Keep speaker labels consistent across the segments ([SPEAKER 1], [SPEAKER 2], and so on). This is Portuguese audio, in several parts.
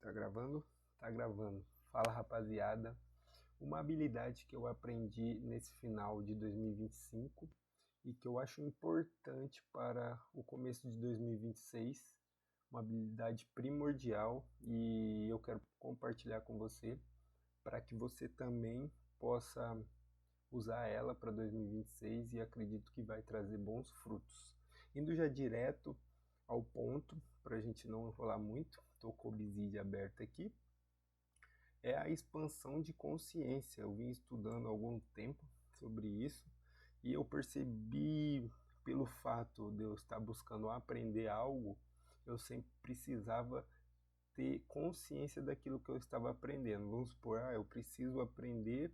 [SPEAKER 1] Tá gravando? Tá gravando. Fala, rapaziada. Uma habilidade que eu aprendi nesse final de 2025 e que eu acho importante para o começo de 2026, uma habilidade primordial, e eu quero compartilhar com você para que você também possa usar ela para 2026 e acredito que vai trazer bons frutos. Indo já direto ao ponto, para a gente não enrolar muito, estou com o Obsidian aberto aqui, é a expansão de consciência. Eu vim estudando há algum tempo sobre isso e eu percebi, pelo fato de eu estar buscando aprender algo, eu sempre precisava ter consciência daquilo que eu estava aprendendo. Vamos supor, eu preciso aprender,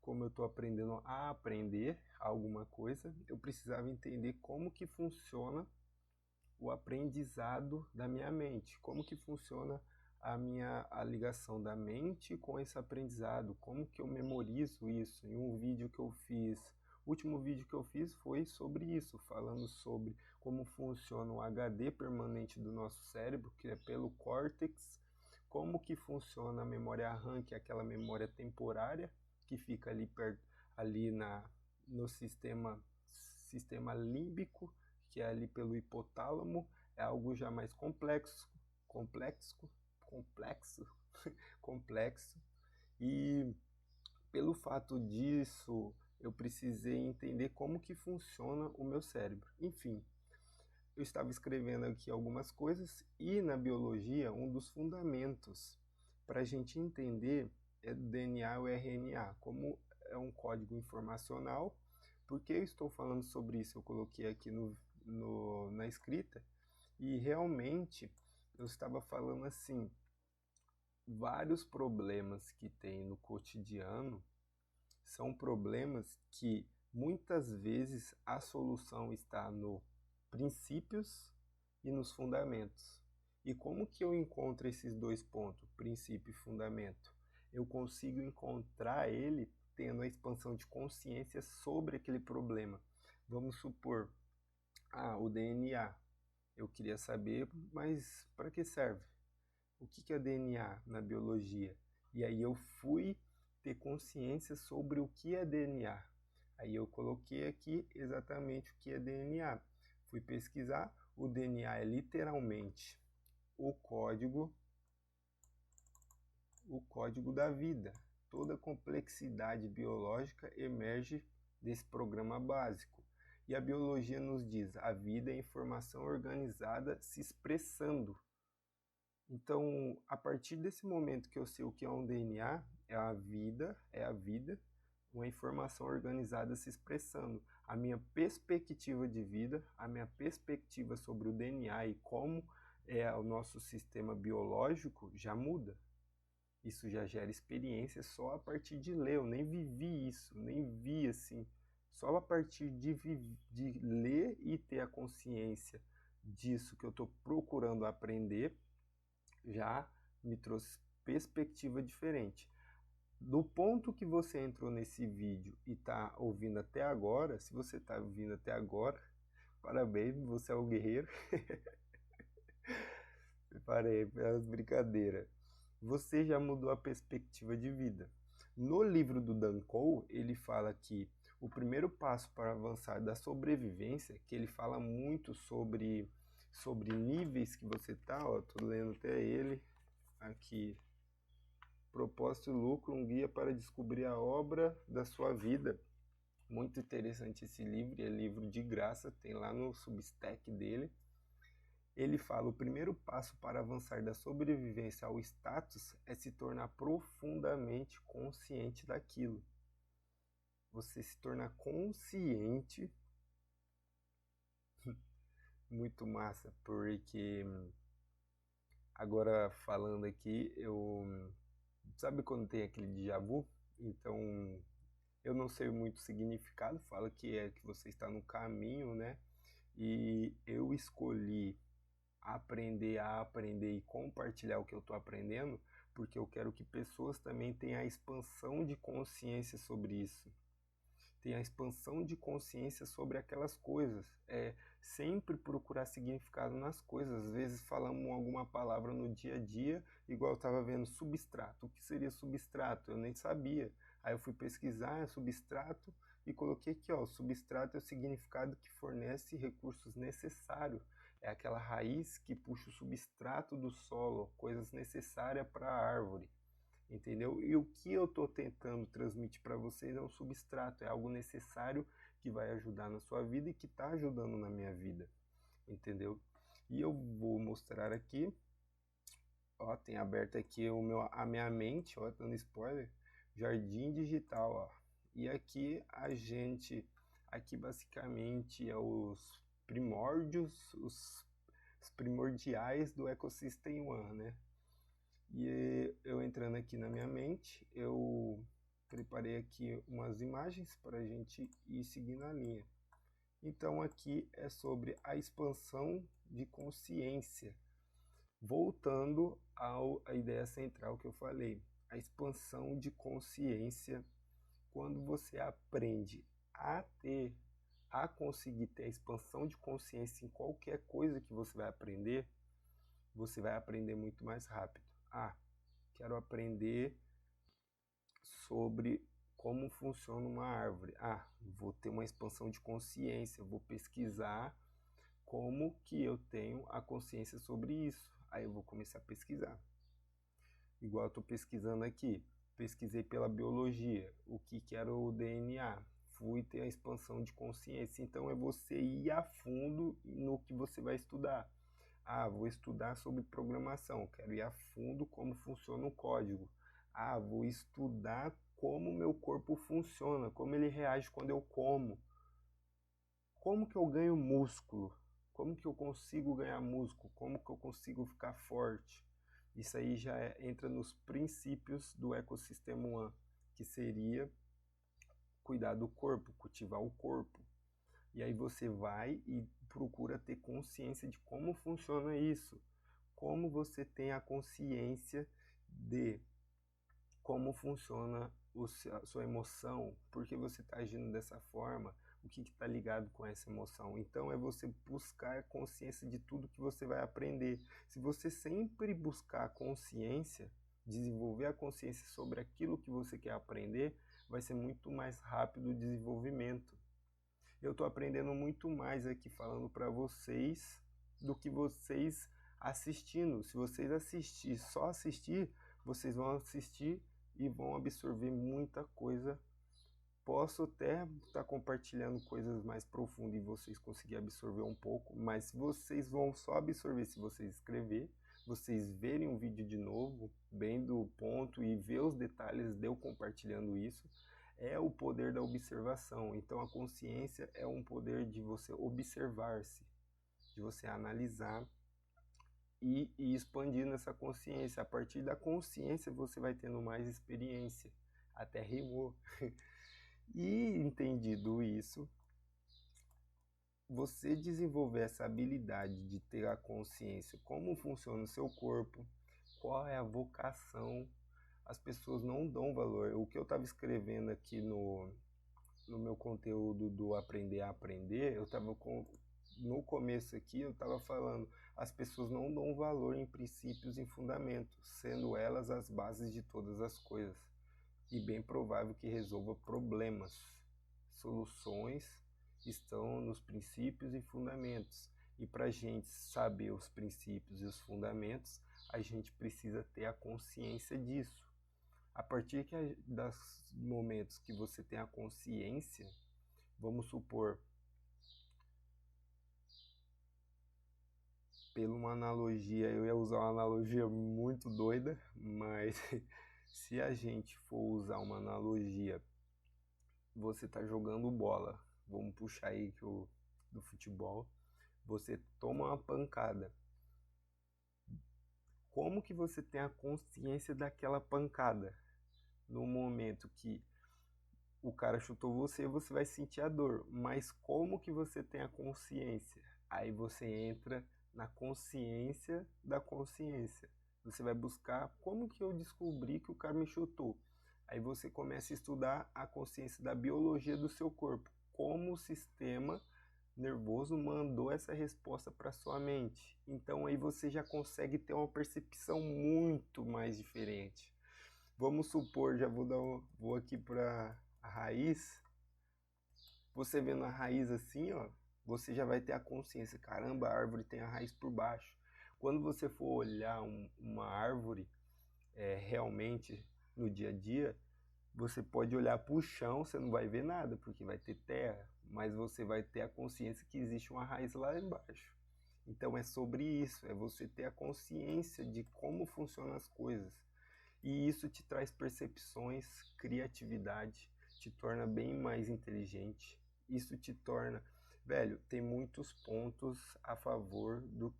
[SPEAKER 1] como eu estou aprendendo a aprender alguma coisa, eu precisava entender como que funciona o aprendizado da minha mente, como que funciona a ligação da mente com esse aprendizado, como que eu memorizo isso. Em um vídeo que eu fiz, o último vídeo que eu fiz foi sobre isso, falando sobre como funciona o HD permanente do nosso cérebro, que é pelo córtex, como que funciona a memória RAM, que é aquela memória temporária, que fica ali perto, no sistema límbico, que é ali pelo hipotálamo, é algo já mais complexo, complexo. E pelo fato disso, eu precisei entender como que funciona o meu cérebro. Enfim, eu estava escrevendo aqui algumas coisas e na biologia, um dos fundamentos para a gente entender é o DNA e o RNA, como é um código informacional. Por que eu estou falando sobre isso? Eu coloquei aqui na escrita e realmente eu estava falando assim, vários problemas que tem no cotidiano são problemas que muitas vezes a solução está no princípios e nos fundamentos. E como que eu encontro esses dois pontos, princípio e fundamento? Eu consigo encontrar ele tendo a expansão de consciência sobre aquele problema. Vamos supor, o DNA. Eu queria saber, mas para que serve? O que é DNA na biologia? E aí eu fui ter consciência sobre o que é DNA. Aí eu coloquei aqui exatamente o que é DNA. Fui pesquisar, o DNA é literalmente o código da vida. Toda a complexidade biológica emerge desse programa básico. E a biologia nos diz, a vida é informação organizada se expressando. Então, a partir desse momento que eu sei o que é um DNA, é a vida, uma informação organizada se expressando. A minha perspectiva de vida, a minha perspectiva sobre o DNA e como é o nosso sistema biológico já muda. Isso já gera experiência só a partir de ler. Eu nem vivi isso, nem vi assim. Só a partir de ler e ter a consciência disso que eu estou procurando aprender, já me trouxe perspectiva diferente. Do ponto que você entrou nesse vídeo e está ouvindo até agora, se você está ouvindo até agora, parabéns, você é um guerreiro. Parei, pelas brincadeiras. Você já mudou a perspectiva de vida. No livro do Dan Cole, ele fala que o primeiro passo para avançar da sobrevivência, que ele fala muito sobre níveis que você tá, tô lendo até ele aqui. Propósito e lucro, um guia para descobrir a obra da sua vida. Muito interessante esse livro, é livro de graça, tem lá no Substack dele. Ele fala, o primeiro passo para avançar da sobrevivência ao status é se tornar profundamente consciente daquilo. Você se tornar consciente, muito massa, porque agora falando aqui, sabe quando tem aquele déjà vu? Então, eu não sei muito o significado, fala que é que você está no caminho, né? E eu escolhi aprender a aprender e compartilhar o que eu estou aprendendo, porque eu quero que pessoas também tenham a expansão de consciência sobre isso. Tenham a expansão de consciência sobre aquelas coisas. sempre procurar significado nas coisas. Às vezes falamos alguma palavra no dia a dia, igual eu estava vendo substrato. O que seria substrato? Eu nem sabia. Aí eu fui pesquisar substrato e coloquei aqui, ó, substrato é o significado que fornece recursos necessários. É aquela raiz que puxa o substrato do solo, coisas necessárias para a árvore. Entendeu? E o que eu estou tentando transmitir para vocês é um substrato, é algo necessário que vai ajudar na sua vida e que está ajudando na minha vida, entendeu? E eu vou mostrar aqui, ó, tem aberto aqui a minha mente, ó, dando spoiler, Jardim Digital, ó. E aqui basicamente é os primórdios, os primordiais do Ecosystem One, né? E eu entrando aqui na minha mente, eu preparei aqui umas imagens para a gente ir seguindo a linha. Então aqui é sobre a expansão de consciência. Voltando à ideia central que eu falei, a expansão de consciência, quando você aprende a conseguir ter a expansão de consciência em qualquer coisa que você vai aprender muito mais rápido. Quero aprender sobre como funciona uma árvore. Vou ter uma expansão de consciência, vou pesquisar como que eu tenho a consciência sobre isso. Aí eu vou começar a pesquisar. Igual eu estou pesquisando aqui, pesquisei pela biologia, o que era o DNA. Fui ter a expansão de consciência. Então é você ir a fundo no que você vai estudar. Vou estudar sobre programação, quero ir a fundo como funciona o código. Vou estudar como meu corpo funciona, como ele reage quando eu como. Como que eu ganho músculo? Como que eu consigo ganhar músculo? Como que eu consigo ficar forte? Isso aí já entra nos princípios do ecossistema One, que seria cuidar do corpo, cultivar o corpo. E aí você vai e procura ter consciência de como funciona isso. Como você tem a consciência de como funciona a sua emoção, por que você está agindo dessa forma, o que está ligado com essa emoção. Então é você buscar a consciência de tudo que você vai aprender. Se você sempre buscar a consciência, desenvolver a consciência sobre aquilo que você quer aprender, vai ser muito mais rápido o desenvolvimento. Eu estou aprendendo muito mais aqui falando para vocês do que vocês assistindo. Se vocês só assistir, vocês vão assistir e vão absorver muita coisa. Posso até estar compartilhando coisas mais profundas e vocês conseguirem absorver um pouco, mas vocês vão só absorver se vocês escrever, vocês verem um vídeo de novo, bem do ponto e ver os detalhes de eu compartilhando isso. É o poder da observação. Então a consciência é um poder de você observar-se, de você analisar e expandindo essa consciência. A partir da consciência você vai tendo mais experiência. Até rimou. E entendido isso, você desenvolver essa habilidade de ter a consciência, como funciona o seu corpo, qual é a vocação, as pessoas não dão valor. O que eu estava escrevendo aqui no meu conteúdo do Aprender a Aprender, no começo aqui eu estava falando, as pessoas não dão valor em princípios e fundamentos, sendo elas as bases de todas as coisas. E bem provável que resolva problemas. Soluções estão nos princípios e fundamentos. E para a gente saber os princípios e os fundamentos, a gente precisa ter a consciência disso. A partir dos momentos que você tem a consciência, vamos supor, pela uma analogia, eu ia usar uma analogia muito doida, mas se a gente for usar uma analogia, você está jogando bola, vamos puxar aí do futebol, você toma uma pancada. Como que você tem a consciência daquela pancada? No momento que o cara chutou você, você vai sentir a dor. Mas como que você tem a consciência? Aí você entra na consciência da consciência. Você vai buscar como que eu descobri que o cara me chutou. Aí você começa a estudar a consciência da biologia do seu corpo. Como o sistema nervoso mandou essa resposta para sua mente. Então aí você já consegue ter uma percepção muito mais diferente. Vamos supor, já vou aqui para a raiz. Você vendo a raiz assim, ó, você já vai ter a consciência, caramba, a árvore tem a raiz por baixo. Quando você for olhar uma árvore realmente no dia a dia, você pode olhar para o chão, você não vai ver nada, porque vai ter terra, mas você vai ter a consciência que existe uma raiz lá embaixo. Então é sobre isso, é você ter a consciência de como funcionam as coisas. E isso te traz percepções, criatividade, te torna bem mais inteligente. Isso te torna, velho, tem muitos pontos a favor do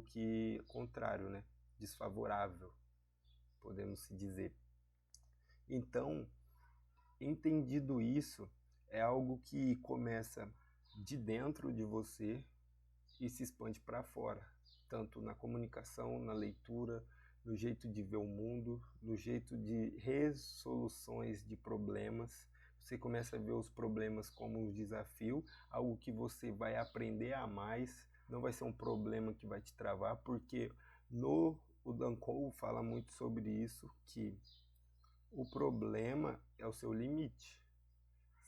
[SPEAKER 1] que contrário, né? Desfavorável, podemos se dizer. Então, entendido isso, é algo que começa de dentro de você e se expande para fora, tanto na comunicação, na leitura, no jeito de ver o mundo, no jeito de resoluções de problemas. Você começa a ver os problemas como um desafio, algo que você vai aprender a mais, não vai ser um problema que vai te travar, porque o Dan Cole fala muito sobre isso, que o problema é o seu limite.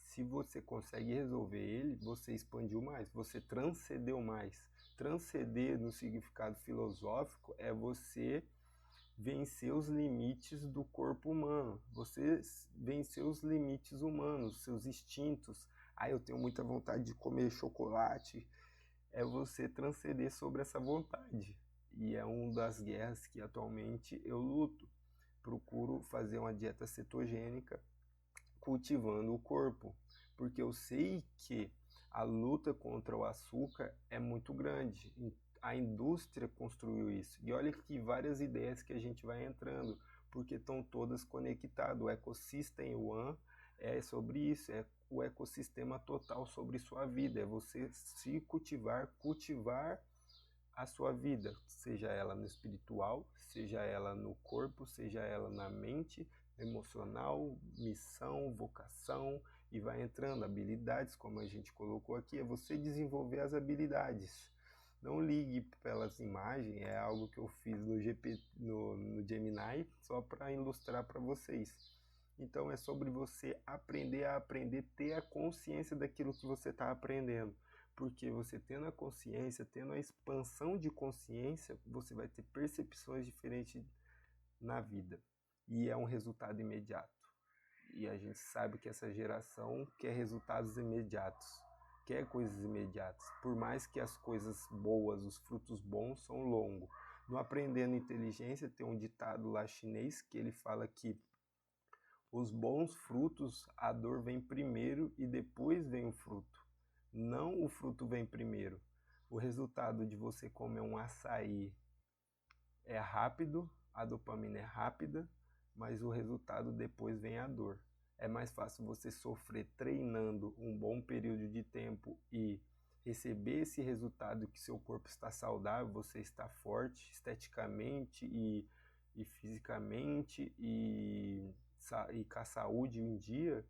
[SPEAKER 1] Se você consegue resolver ele, você expandiu mais, você transcendeu mais. Transcender no significado filosófico é você vencer os limites do corpo humano, você vencer os limites humanos, seus instintos. Ah, eu tenho muita vontade de comer chocolate. É você transcender sobre essa vontade. E é uma das guerras que atualmente eu luto. Procuro fazer uma dieta cetogênica cultivando o corpo, porque eu sei que a luta contra o açúcar é muito grande. A indústria construiu isso. E olha que várias ideias que a gente vai entrando, porque estão todas conectadas. O Ecosystem One é sobre isso, é o ecossistema total sobre sua vida, é você se cultivar a sua vida, seja ela no espiritual, seja ela no corpo, seja ela na mente, emocional, missão, vocação, e vai entrando habilidades, como a gente colocou aqui, é você desenvolver as habilidades. Não ligue pelas imagens, é algo que eu fiz no Gemini, só para ilustrar para vocês. Então é sobre você aprender a aprender, ter a consciência daquilo que você está aprendendo. Porque você tendo a consciência, tendo a expansão de consciência, você vai ter percepções diferentes na vida. E é um resultado imediato. E a gente sabe que essa geração quer resultados imediatos, quer coisas imediatas. Por mais que as coisas boas, os frutos bons são longos. No Aprendendo Inteligência tem um ditado lá chinês que ele fala que os bons frutos, a dor vem primeiro e depois vem o fruto. Não o fruto vem primeiro. O resultado de você comer um açaí é rápido, a dopamina é rápida, mas o resultado depois vem a dor. É mais fácil você sofrer treinando um bom período de tempo e receber esse resultado que seu corpo está saudável, você está forte esteticamente e fisicamente e com a saúde em dia,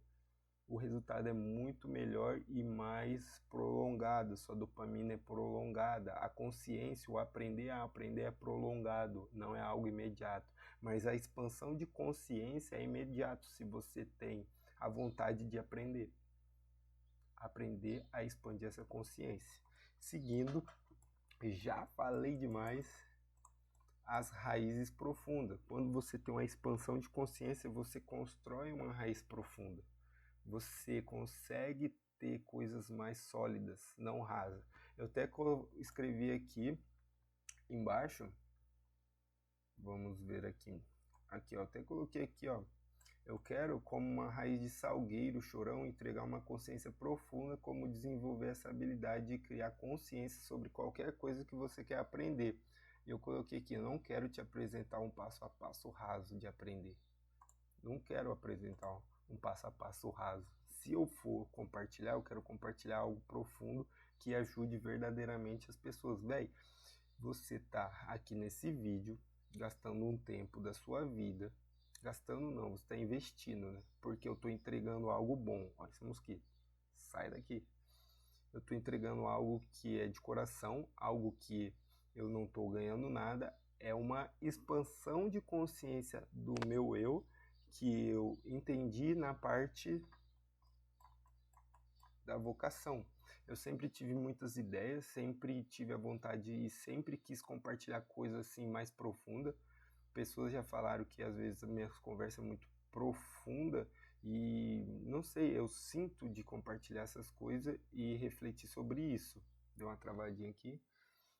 [SPEAKER 1] o resultado é muito melhor e mais prolongado, sua dopamina é prolongada, a consciência, o aprender a aprender é prolongado, não é algo imediato, mas a expansão de consciência é imediato se você tem a vontade de aprender a expandir essa consciência. Seguindo, já falei demais, as raízes profundas. Quando você tem uma expansão de consciência, você constrói uma raiz profunda. Você consegue ter coisas mais sólidas, não rasas. Eu até escrevi aqui embaixo, vamos ver aqui. Aqui, ó, até coloquei aqui, ó. Eu quero, como uma raiz de salgueiro, chorão, entregar uma consciência profunda, como desenvolver essa habilidade de criar consciência sobre qualquer coisa que você quer aprender. E eu coloquei aqui, eu não quero te apresentar um passo a passo raso de aprender. Não quero apresentar um passo a passo raso. Se eu for compartilhar, eu quero compartilhar algo profundo que ajude verdadeiramente as pessoas. Véi, você tá aqui nesse vídeo gastando um tempo da sua vida. Gastando não, você está investindo, né? Porque eu estou entregando algo bom. Olha esse mosquito. Sai daqui. eu estou entregando algo que é de coração, algo que eu não estou ganhando nada, é uma expansão de consciência do meu eu, que eu entendi na parte da vocação. Eu sempre tive muitas ideias, sempre tive a vontade e sempre quis compartilhar coisas assim mais profundas. Pessoas já falaram que às vezes a minha conversa é muito profunda e não sei, eu sinto de compartilhar essas coisas e refletir sobre isso. Deu uma travadinha aqui.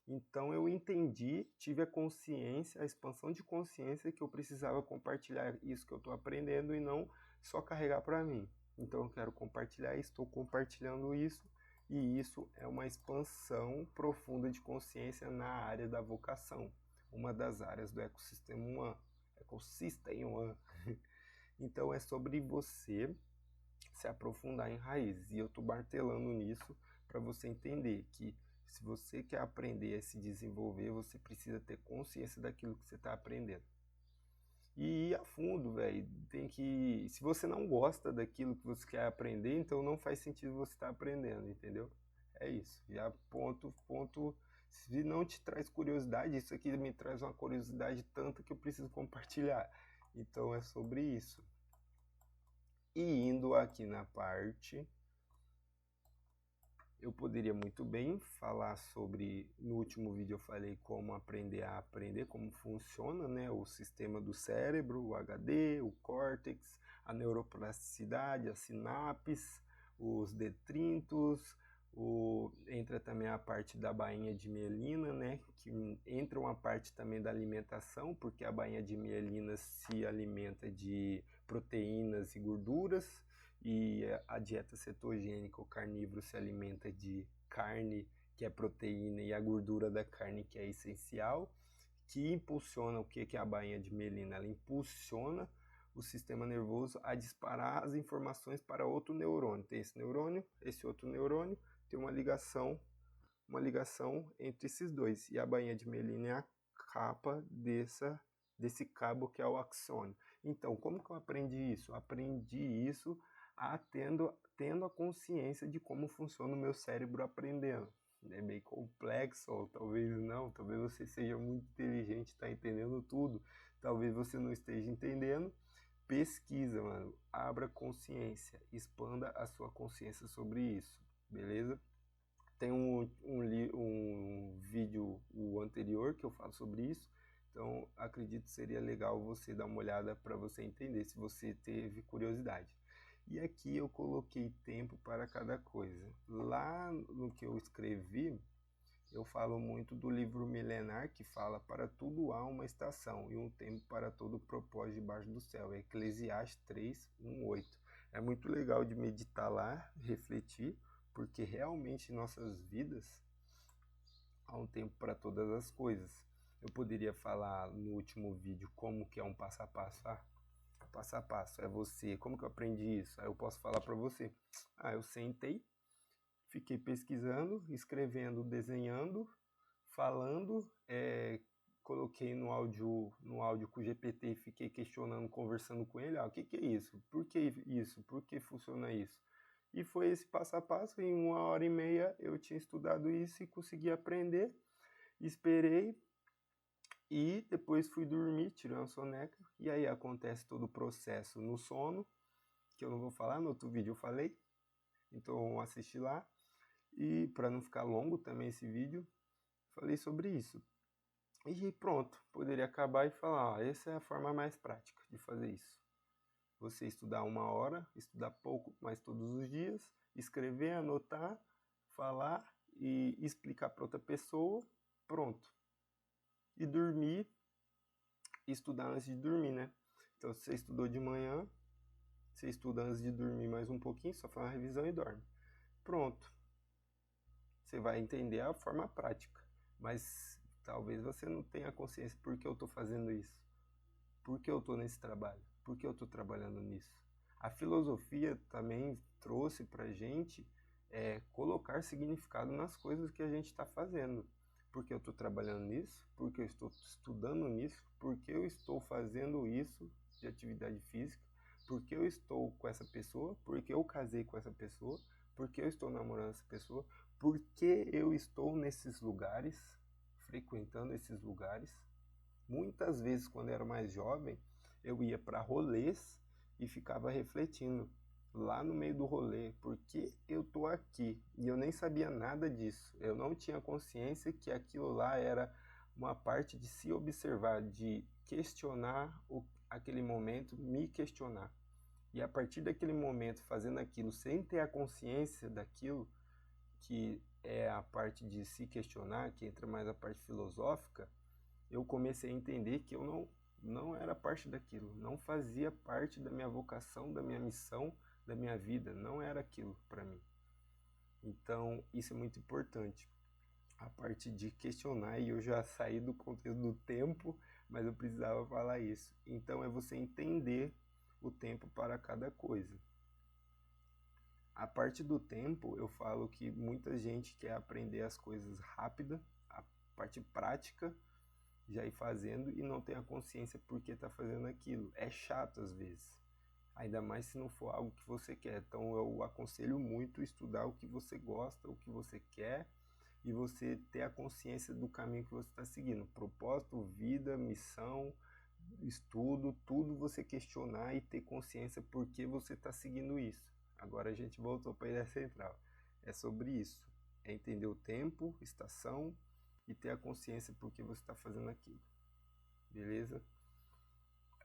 [SPEAKER 1] Então eu entendi, tive a consciência, a expansão de consciência que eu precisava compartilhar isso que eu estou aprendendo e não só carregar para mim. Então eu quero compartilhar, estou compartilhando isso e isso é uma expansão profunda de consciência na área da vocação, uma das áreas do ecossistema One. Ecosystem One. Então é sobre você se aprofundar em raízes. E eu estou martelando nisso para você entender que se você quer aprender a se desenvolver, você precisa ter consciência daquilo que você está aprendendo. E ir a fundo, velho. Tem que. Se você não gosta daquilo que você quer aprender, então não faz sentido você estar aprendendo, entendeu? É isso. Já ponto. Se não te traz curiosidade, isso aqui me traz uma curiosidade tanta que eu preciso compartilhar. Então é sobre isso. E indo aqui na parte, eu poderia muito bem falar sobre, no último vídeo eu falei como aprender a aprender, como funciona, né, o sistema do cérebro, o HD, o córtex, a neuroplasticidade, as sinapses, os detritos, entra também a parte da bainha de mielina, né, que entra uma parte também da alimentação, porque a bainha de mielina se alimenta de proteínas e gorduras, e a dieta cetogênica, o carnívoro se alimenta de carne, que é proteína, e a gordura da carne, que é essencial, que impulsiona o que é a bainha de mielina? Ela impulsiona o sistema nervoso a disparar as informações para outro neurônio. Tem esse neurônio, esse outro neurônio, tem uma ligação entre esses dois. E a bainha de mielina é a capa desse cabo que é o axônio. Então, como que eu aprendi isso? Eu aprendi isso tendo a consciência de como funciona o meu cérebro aprendendo. É bem complexo, ou talvez não, talvez você seja muito inteligente, está entendendo tudo, talvez você não esteja entendendo. Pesquisa, mano, abra consciência, expanda a sua consciência sobre isso, beleza? Tem um vídeo, o anterior, que eu falo sobre isso, então acredito que seria legal você dar uma olhada para você entender, se você teve curiosidade. E aqui eu coloquei tempo para cada coisa. Lá no que eu escrevi, eu falo muito do livro milenar que fala: para tudo há uma estação e um tempo para todo propósito debaixo do céu. É Eclesiastes 3:1-8. É muito legal de meditar lá, refletir, porque realmente em nossas vidas há um tempo para todas as coisas. Eu poderia falar no último vídeo como que é um passo a passo. Passo a passo, é você. Como que eu aprendi isso? Aí eu posso falar para você. Eu sentei, fiquei pesquisando, escrevendo, desenhando, falando, coloquei no áudio com o GPT e fiquei questionando, conversando com ele. O que é isso? Por que isso? Por que funciona isso? E foi esse passo a passo. Em 1h30 eu tinha estudado isso e consegui aprender. Esperei. E depois fui dormir, tirei uma soneca, e aí acontece todo o processo no sono, que eu não vou falar, no outro vídeo eu falei, então assisti lá. E para não ficar longo também esse vídeo, falei sobre isso. E pronto, poderia acabar e falar, essa é a forma mais prática de fazer isso. Você estudar 1 hora, estudar pouco, mas todos os dias, escrever, anotar, falar e explicar para outra pessoa, pronto. E dormir, estudar antes de dormir, né? Então, se você estudou de manhã, você estuda antes de dormir mais um pouquinho, só faz uma revisão e dorme. Pronto. Você vai entender a forma prática. Mas talvez você não tenha consciência por que eu estou fazendo isso. Por que eu estou nesse trabalho? Por que eu estou trabalhando nisso? A filosofia também trouxe pra gente colocar significado nas coisas que a gente está fazendo. Porque eu estou trabalhando nisso, porque eu estou estudando nisso, porque eu estou fazendo isso de atividade física, porque eu estou com essa pessoa, porque eu casei com essa pessoa, por que eu estou namorando essa pessoa, por que eu estou nesses lugares, frequentando esses lugares. Muitas vezes, quando eu era mais jovem, eu ia para rolês e ficava refletindo lá no meio do rolê, por que eu tô aqui? E eu nem sabia nada disso. Eu não tinha consciência que aquilo lá era uma parte de se observar, de questionar aquele momento, me questionar. E a partir daquele momento, fazendo aquilo sem ter a consciência daquilo, que é a parte de se questionar, que entra mais a parte filosófica, eu comecei a entender que eu não era parte daquilo, não fazia parte da minha vocação, da minha missão, da minha vida, não era aquilo para mim. Então, isso é muito importante. A parte de questionar, e eu já saí do contexto do tempo, mas eu precisava falar isso. Então, é você entender o tempo para cada coisa. A parte do tempo, eu falo que muita gente quer aprender as coisas rápida, a parte prática, já ir fazendo e não tem a consciência por que está fazendo aquilo. É chato às vezes, ainda mais se não for algo que você quer. Então eu aconselho muito estudar o que você gosta, o que você quer, e você ter a consciência do caminho que você está seguindo. Propósito, vida, missão, estudo, tudo você questionar e ter consciência por que você está seguindo isso. Agora a gente voltou para a ideia central. É sobre isso. É entender o tempo, estação e ter a consciência por que você está fazendo aquilo. Beleza?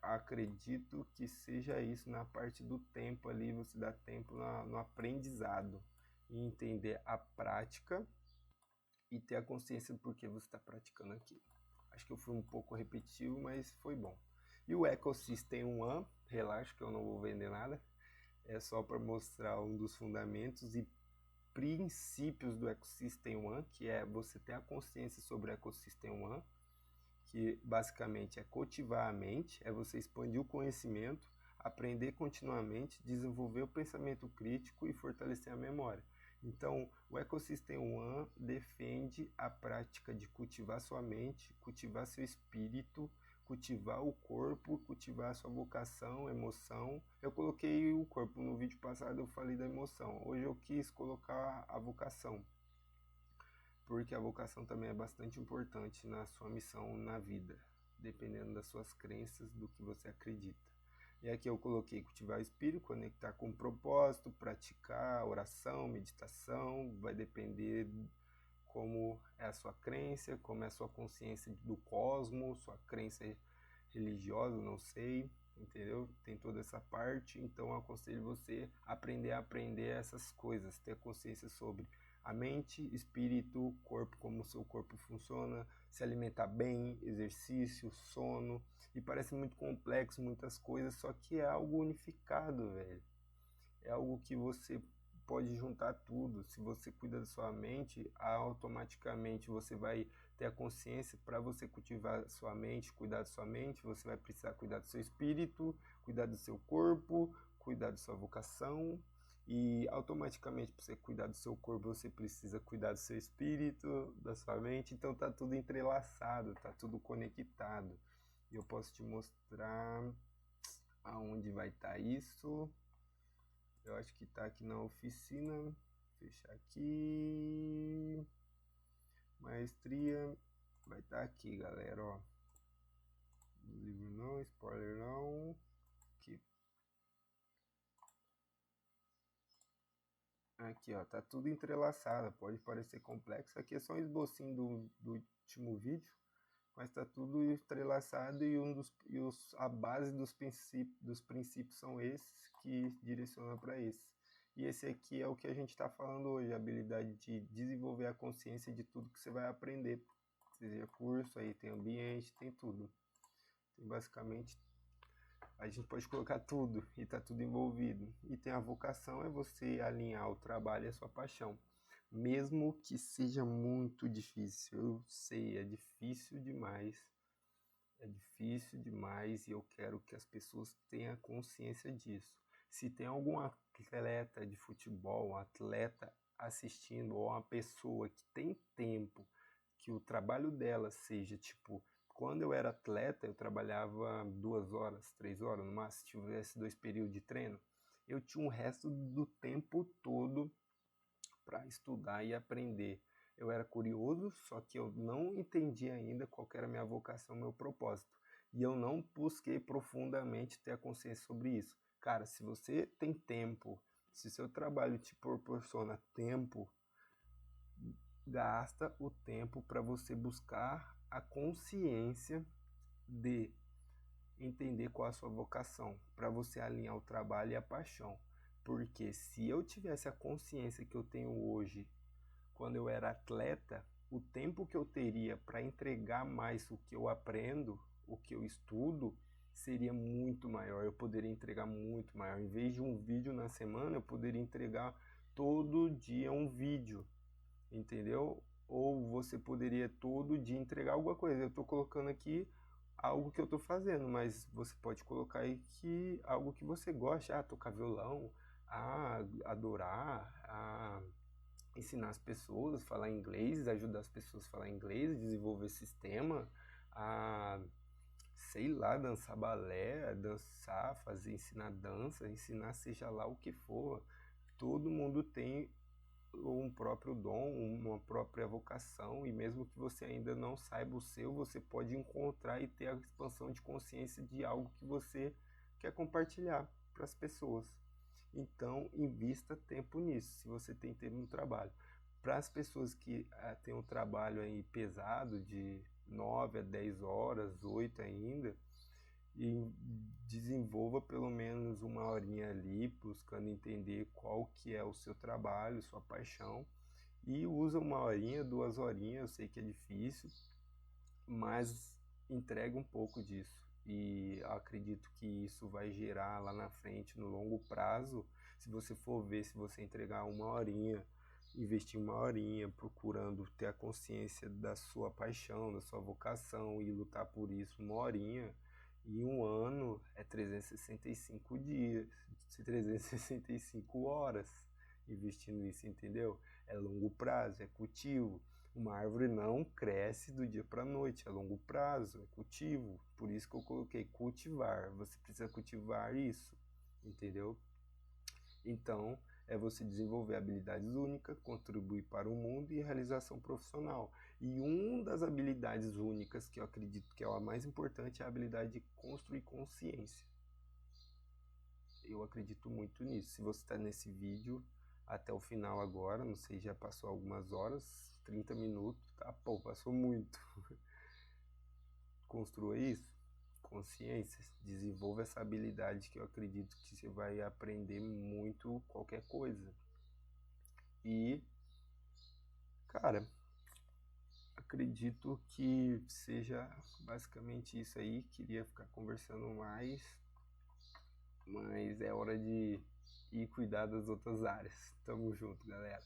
[SPEAKER 1] Acredito que seja isso na parte do tempo ali, você dá tempo no aprendizado e entender a prática e ter a consciência do porquê você está praticando aquilo. Acho que eu fui um pouco repetitivo, mas foi bom. E o Ecosystem One, relaxa que eu não vou vender nada, é só para mostrar um dos fundamentos e princípios do Ecosystem One, que é você ter a consciência sobre o Ecosystem One, que basicamente é cultivar a mente, é você expandir o conhecimento, aprender continuamente, desenvolver o pensamento crítico e fortalecer a memória. Então, o Ecosystem One defende a prática de cultivar sua mente, cultivar seu espírito, cultivar o corpo, cultivar a sua vocação, emoção. Eu coloquei o corpo no vídeo passado, eu falei da emoção. Hoje eu quis colocar a vocação, porque a vocação também é bastante importante na sua missão na vida, dependendo das suas crenças, do que você acredita. E aqui eu coloquei cultivar o espírito, conectar com o propósito, praticar oração, meditação, vai depender como é a sua crença, como é a sua consciência do cosmos, sua crença religiosa, não sei, entendeu? Tem toda essa parte, então eu aconselho você a aprender essas coisas, ter consciência sobre a mente, espírito, corpo, como o seu corpo funciona, se alimentar bem, exercício, sono, e parece muito complexo, muitas coisas, só que é algo unificado, velho. É algo que você pode juntar tudo. Se você cuida da sua mente, automaticamente você vai ter a consciência para você cultivar sua mente, cuidar da sua mente, você vai precisar cuidar do seu espírito, cuidar do seu corpo, cuidar da sua vocação. E automaticamente, para você cuidar do seu corpo, você precisa cuidar do seu espírito, da sua mente. Então tá tudo entrelaçado, tá tudo conectado. E eu posso te mostrar aonde vai estar isso. Eu acho que tá aqui na oficina. Fechar aqui. Maestria. Vai estar aqui, galera, ó. Livro não, spoiler não. Aqui. Aqui, ó. Tá tudo entrelaçado. Pode parecer complexo. Aqui é só um esbocinho do último vídeo. Mas tá tudo entrelaçado e, a base dos princípios são esses que direcionam para esse. E esse aqui é o que a gente está falando hoje, a habilidade de desenvolver a consciência de tudo que você vai aprender. Seja curso, aí tem ambiente, tem tudo. Tem basicamente, a gente pode colocar tudo e tá tudo envolvido. E tem a vocação, é você alinhar o trabalho e a sua paixão. Mesmo que seja muito difícil, eu sei, é difícil demais. É difícil demais e eu quero que as pessoas tenham consciência disso. Se tem algum atleta de futebol, um atleta assistindo, ou uma pessoa que tem tempo, que o trabalho dela seja tipo, quando eu era atleta, eu trabalhava 2 horas, 3 horas, no máximo, se tivesse 2 períodos de treino, eu tinha o resto do tempo todo para estudar e aprender. Eu era curioso, só que eu não entendi ainda qual que era a minha vocação, meu propósito. E eu não busquei profundamente ter a consciência sobre isso. Cara, se você tem tempo, se seu trabalho te proporciona tempo, gasta o tempo para você buscar a consciência de entender qual a sua vocação, para você alinhar o trabalho e a paixão. Porque se eu tivesse a consciência que eu tenho hoje, quando eu era atleta, o tempo que eu teria para entregar mais o que eu aprendo, o que eu estudo, seria muito maior. Eu poderia entregar muito maior. Em vez de um vídeo na semana, eu poderia entregar todo dia um vídeo, entendeu? Ou você poderia todo dia entregar alguma coisa. Eu estou colocando aqui algo que eu estou fazendo, mas você pode colocar aí que algo que você gosta, tocar violão, adorar, ensinar as pessoas a falar inglês, ajudar as pessoas a falar inglês, desenvolver sistema, a, sei lá, dançar balé, dançar, fazer, ensinar dança, ensinar seja lá o que for. Todo mundo tem um próprio dom, uma própria vocação, e mesmo que você ainda não saiba o seu, você pode encontrar e ter a expansão de consciência de algo que você quer compartilhar para as pessoas. Então, invista tempo nisso, se você tem tempo no trabalho. Para as pessoas que têm um trabalho aí pesado, de 9 a 10 horas, 8 ainda, e desenvolva pelo menos uma horinha ali, buscando entender qual que é o seu trabalho, sua paixão, e usa uma horinha, 2 horinhas, eu sei que é difícil, mas entrega um pouco disso. E acredito que isso vai gerar lá na frente, no longo prazo, se você for ver, se você entregar uma horinha, investir uma horinha procurando ter a consciência da sua paixão, da sua vocação e lutar por isso uma horinha, e um ano é 365 dias, 365 horas investindo isso, entendeu? É longo prazo, é cultivo. Uma árvore não cresce do dia para a noite, é longo prazo, é cultivo. Por isso que eu coloquei cultivar. Você precisa cultivar isso, entendeu? Então, é você desenvolver habilidades únicas, contribuir para o mundo e realização profissional. E uma das habilidades únicas que eu acredito que é a mais importante é a habilidade de construir consciência. Eu acredito muito nisso. Se você está nesse vídeo até o final agora, não sei, já passou algumas horas, 30 minutos, tá? Pô, passou muito. Construa isso, consciência, desenvolva essa habilidade que eu acredito que você vai aprender muito qualquer coisa. E, cara, acredito que seja basicamente isso aí. Queria ficar conversando mais, mas é hora de ir cuidar das outras áreas. Tamo junto, galera.